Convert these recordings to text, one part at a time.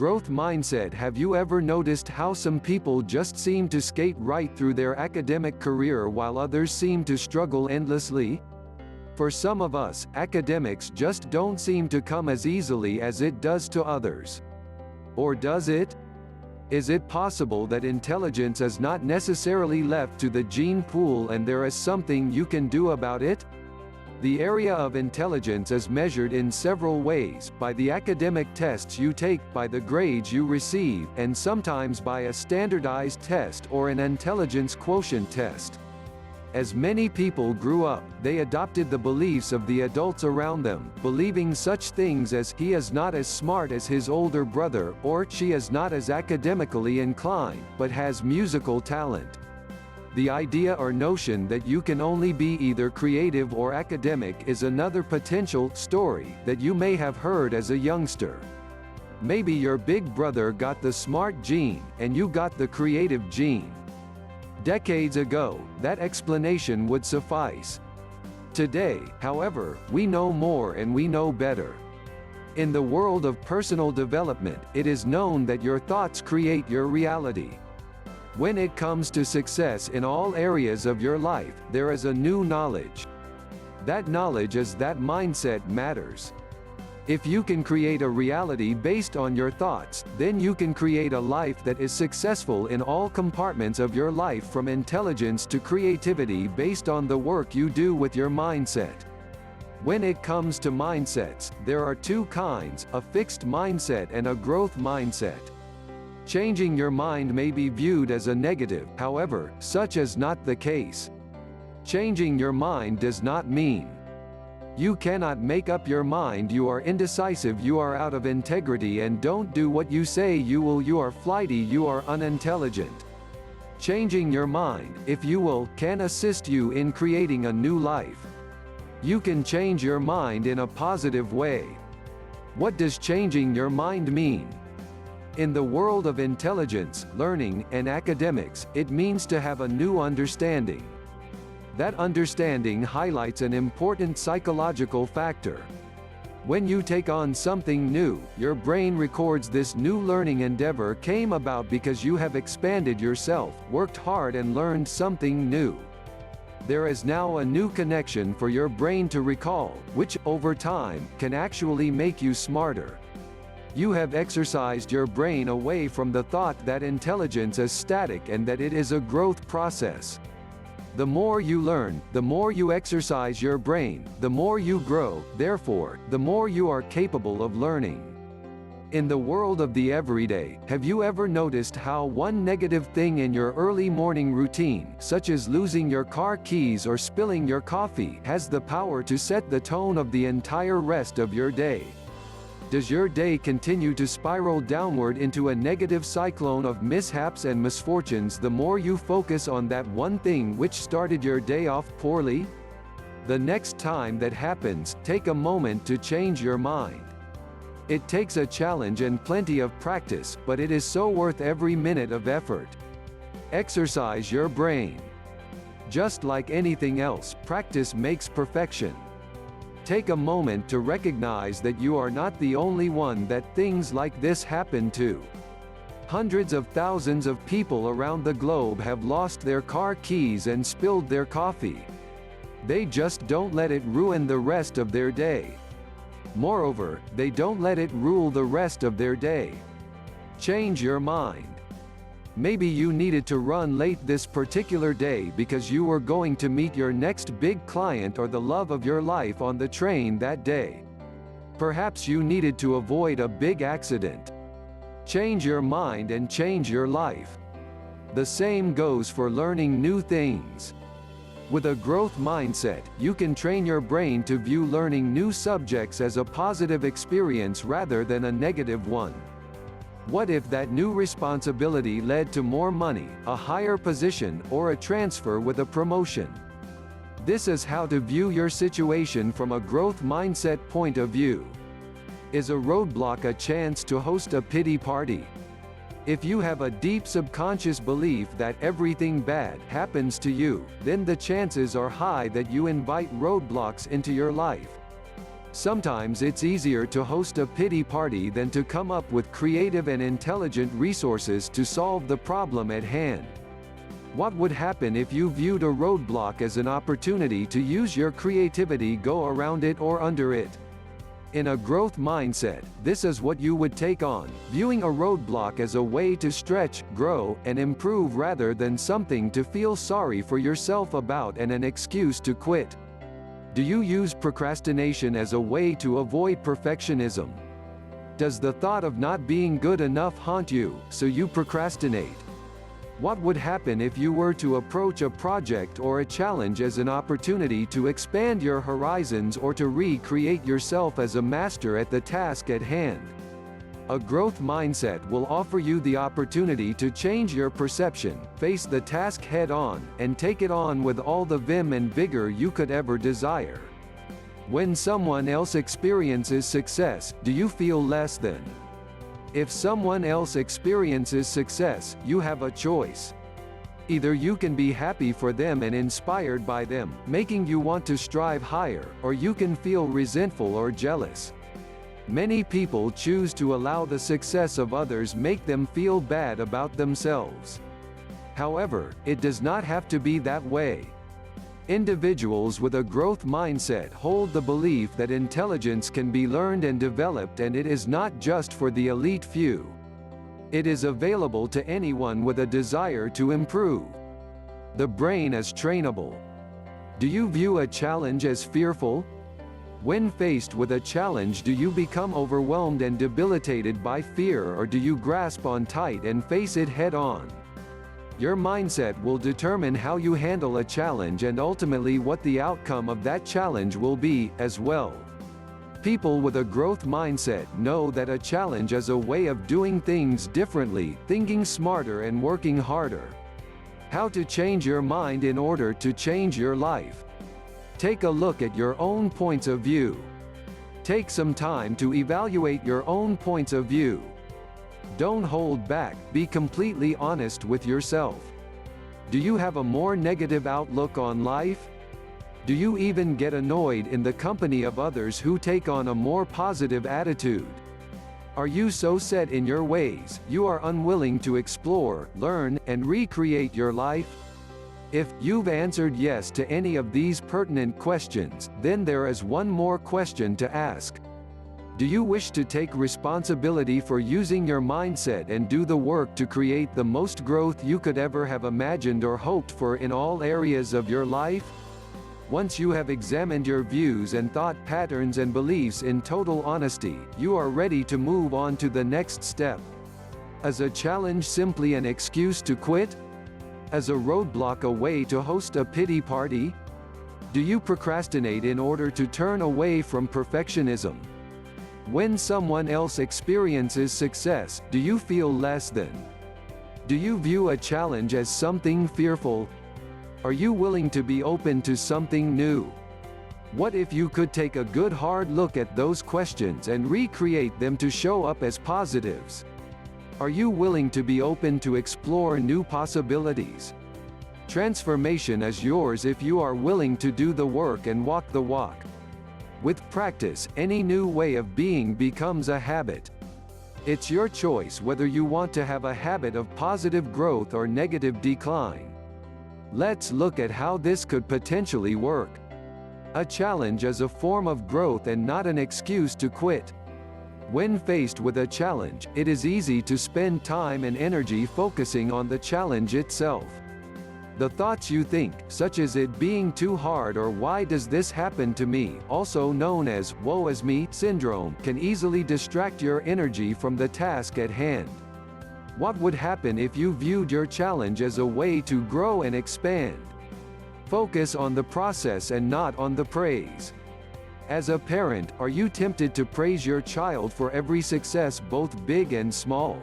growth mindset, have you ever noticed how some people just seem to skate right through their academic career while others seem to struggle endlessly? For some of us, academics just don't seem to come as easily as it does to others. Or does it? Is it possible that intelligence is not necessarily left to the gene pool and there is something you can do about it? The area of intelligence is measured in several ways, by the academic tests you take, by the grades you receive, and sometimes by a standardized test or an intelligence quotient test. As many people grew up, they adopted the beliefs of the adults around them, believing such things as he is not as smart as his older brother, or she is not as academically inclined, but has musical talent. The idea or notion that you can only be either creative or academic is another potential story that you may have heard as a youngster. Maybe your big brother got the smart gene, and you got the creative gene. Decades ago, that explanation would suffice. Today, however, we know more and we know better. In the world of personal development, it is known that your thoughts create your reality. When it comes to success in all areas of your life, there is a new knowledge. That knowledge is that mindset matters. If you can create a reality based on your thoughts, then you can create a life that is successful in all compartments of your life, from intelligence to creativity, based on the work you do with your mindset. When it comes to mindsets, there are two kinds, a fixed mindset and a growth mindset. Changing your mind may be viewed as a negative, however, such is not the case. Changing your mind does not mean you cannot make up your mind, you are indecisive, you are out of integrity and don't do what you say you will, you are flighty, you are unintelligent. Changing your mind, if you will, can assist you in creating a new life. You can change your mind in a positive way. What does changing your mind mean? In the world of intelligence, learning, and academics, it means to have a new understanding. That understanding highlights an important psychological factor. When you take on something new, your brain records this new learning endeavor came about because you have expanded yourself, worked hard and learned something new. There is now a new connection for your brain to recall, which, over time, can actually make you smarter. You have exercised your brain away from the thought that intelligence is static and that it is a growth process. The more you learn, the more you exercise your brain, the more you grow, therefore, the more you are capable of learning. In the world of the everyday, have you ever noticed how one negative thing in your early morning routine, such as losing your car keys or spilling your coffee, has the power to set the tone of the entire rest of your day? Does your day continue to spiral downward into a negative cyclone of mishaps and misfortunes the more you focus on that one thing which started your day off poorly? The next time that happens, take a moment to change your mind. It takes a challenge and plenty of practice, but it is so worth every minute of effort. Exercise your brain. Just like anything else, practice makes perfection. Take a moment to recognize that you are not the only one that things like this happen to. Hundreds of thousands of people around the globe have lost their car keys and spilled their coffee. They just don't let it ruin the rest of their day. Moreover, they don't let it rule the rest of their day. Change your mind. Maybe you needed to run late this particular day because you were going to meet your next big client or the love of your life on the train that day. Perhaps you needed to avoid a big accident. Change your mind and change your life. The same goes for learning new things. With a growth mindset, you can train your brain to view learning new subjects as a positive experience rather than a negative one. What if that new responsibility led to more money, a higher position, or a transfer with a promotion? This is how to view your situation from a growth mindset point of view. Is a roadblock a chance to host a pity party? If you have a deep subconscious belief that everything bad happens to you, then the chances are high that you invite roadblocks into your life. Sometimes it's easier to host a pity party than to come up with creative and intelligent resources to solve the problem at hand. What would happen if you viewed a roadblock as an opportunity to use your creativity, go around it or under it? In a growth mindset, this is what you would take on, viewing a roadblock as a way to stretch, grow, and improve rather than something to feel sorry for yourself about and an excuse to quit. Do you use procrastination as a way to avoid perfectionism? Does the thought of not being good enough haunt you, so you procrastinate? What would happen if you were to approach a project or a challenge as an opportunity to expand your horizons or to recreate yourself as a master at the task at hand? A growth mindset will offer you the opportunity to change your perception, face the task head-on, and take it on with all the vim and vigor you could ever desire. When someone else experiences success, do you feel less than? If someone else experiences success, you have a choice. Either you can be happy for them and inspired by them, making you want to strive higher, or you can feel resentful or jealous. Many people choose to allow the success of others make them feel bad about themselves. However, it does not have to be that way. Individuals with a growth mindset hold the belief that intelligence can be learned and developed, and it is not just for the elite few. It is available to anyone with a desire to improve. The brain is trainable. Do you view a challenge as fearful? When faced with a challenge, do you become overwhelmed and debilitated by fear, or do you grasp on tight and face it head-on? Your mindset will determine how you handle a challenge and ultimately what the outcome of that challenge will be, as well. People with a growth mindset know that a challenge is a way of doing things differently, thinking smarter and working harder. How to change your mind in order to change your life. Take a look at your own points of view. Take some time to evaluate your own points of view. Don't hold back, be completely honest with yourself. Do you have a more negative outlook on life? Do you even get annoyed in the company of others who take on a more positive attitude? Are you so set in your ways, you are unwilling to explore, learn, and recreate your life? If you've answered yes to any of these pertinent questions, then there is one more question to ask. Do you wish to take responsibility for using your mindset and do the work to create the most growth you could ever have imagined or hoped for in all areas of your life? Once you have examined your views and thought patterns and beliefs in total honesty, you are ready to move on to the next step. Is a challenge simply an excuse to quit? Is a roadblock a way to host a pity party? Do you procrastinate in order to turn away from perfectionism? When someone else experiences success, do you feel less than? Do you view a challenge as something fearful? Are you willing to be open to something new? What if you could take a good hard look at those questions and recreate them to show up as positives? Are you willing to be open to explore new possibilities? Transformation is yours if you are willing to do the work and walk the walk. With practice, any new way of being becomes a habit. It's your choice whether you want to have a habit of positive growth or negative decline. Let's look at how this could potentially work. A challenge is a form of growth and not an excuse to quit. When faced with a challenge, it is easy to spend time and energy focusing on the challenge itself. The thoughts you think, such as it being too hard or why does this happen to me, also known as woe is me syndrome, can easily distract your energy from the task at hand. What would happen if you viewed your challenge as a way to grow and expand? Focus on the process and not on the praise. As a parent, are you tempted to praise your child for every success, both big and small?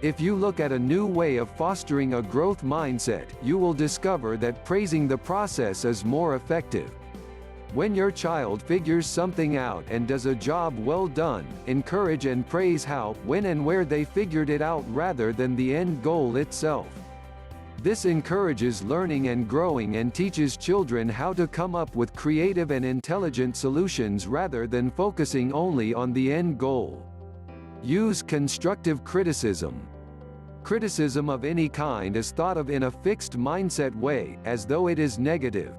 If you look at a new way of fostering a growth mindset, you will discover that praising the process is more effective. When your child figures something out and does a job well done, encourage and praise how, when and where they figured it out rather than the end goal itself. This encourages learning and growing and teaches children how to come up with creative and intelligent solutions rather than focusing only on the end goal. Use constructive criticism. Criticism of any kind is thought of in a fixed mindset way, as though it is negative.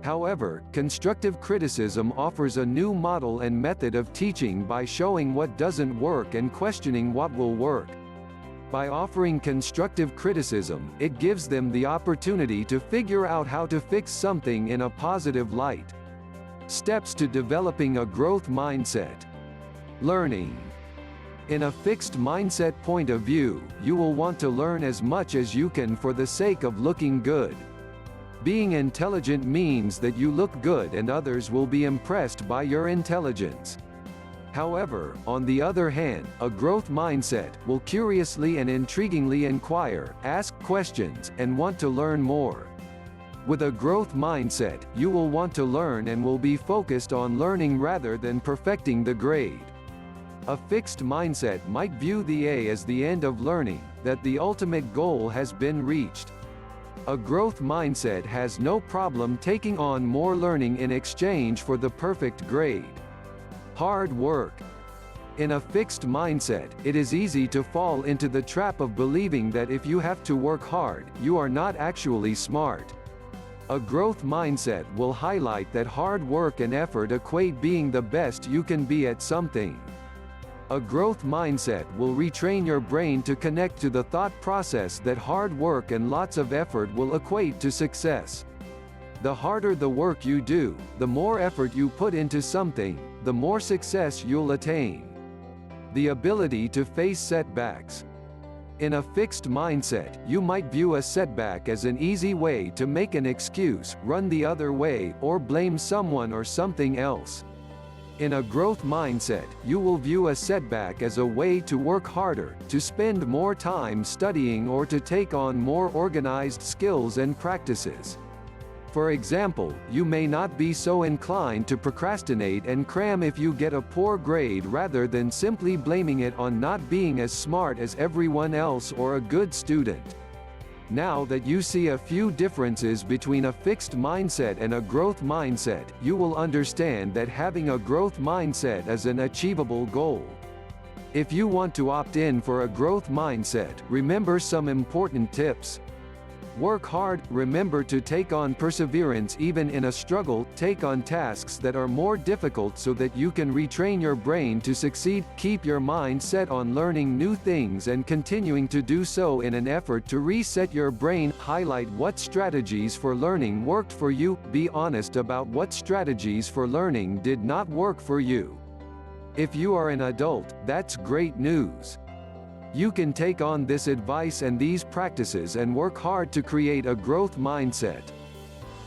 However, constructive criticism offers a new model and method of teaching by showing what doesn't work and questioning what will work. By offering constructive criticism, it gives them the opportunity to figure out how to fix something in a positive light. Steps to developing a growth mindset. Learning. In a fixed mindset point of view, you will want to learn as much as you can for the sake of looking good. Being intelligent means that you look good and others will be impressed by your intelligence. However, on the other hand, a growth mindset will curiously and intriguingly inquire, ask questions, and want to learn more. With a growth mindset, you will want to learn and will be focused on learning rather than perfecting the grade. A fixed mindset might view the A as the end of learning, that the ultimate goal has been reached. A growth mindset has no problem taking on more learning in exchange for the perfect grade. Hard work. In a fixed mindset, it is easy to fall into the trap of believing that if you have to work hard, you are not actually smart. A growth mindset will highlight that hard work and effort equate being the best you can be at something. A growth mindset will retrain your brain to connect to the thought process that hard work and lots of effort will equate to success. The harder the work you do, the more effort you put into something, the more success you'll attain. The ability to face setbacks. In a fixed mindset, you might view a setback as an easy way to make an excuse, run the other way, or blame someone or something else. In a growth mindset, you will view a setback as a way to work harder, to spend more time studying or to take on more organized skills and practices. For example, you may not be so inclined to procrastinate and cram if you get a poor grade rather than simply blaming it on not being as smart as everyone else or a good student. Now that you see a few differences between a fixed mindset and a growth mindset, you will understand that having a growth mindset is an achievable goal. If you want to opt in for a growth mindset, remember some important tips. Work hard, remember to take on perseverance even in a struggle, take on tasks that are more difficult so that you can retrain your brain to succeed, keep your mind set on learning new things and continuing to do so in an effort to reset your brain, highlight what strategies for learning worked for you, be honest about what strategies for learning did not work for you. If you are an adult, that's great news. You can take on this advice and these practices and work hard to create a growth mindset.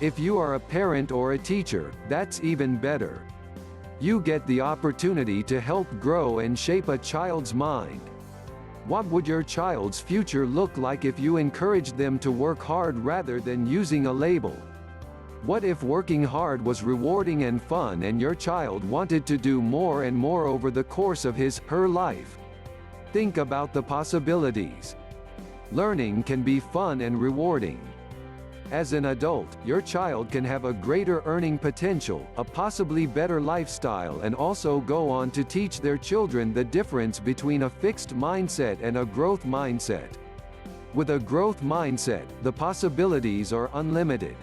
If you are a parent or a teacher, that's even better. You get the opportunity to help grow and shape a child's mind. What would your child's future look like if you encouraged them to work hard rather than using a label? What if working hard was rewarding and fun and your child wanted to do more and more over the course of her life? Think about the possibilities. Learning can be fun and rewarding. As an adult, your child can have a greater earning potential, a possibly better lifestyle, and also go on to teach their children the difference between a fixed mindset and a growth mindset. With a growth mindset, the possibilities are unlimited.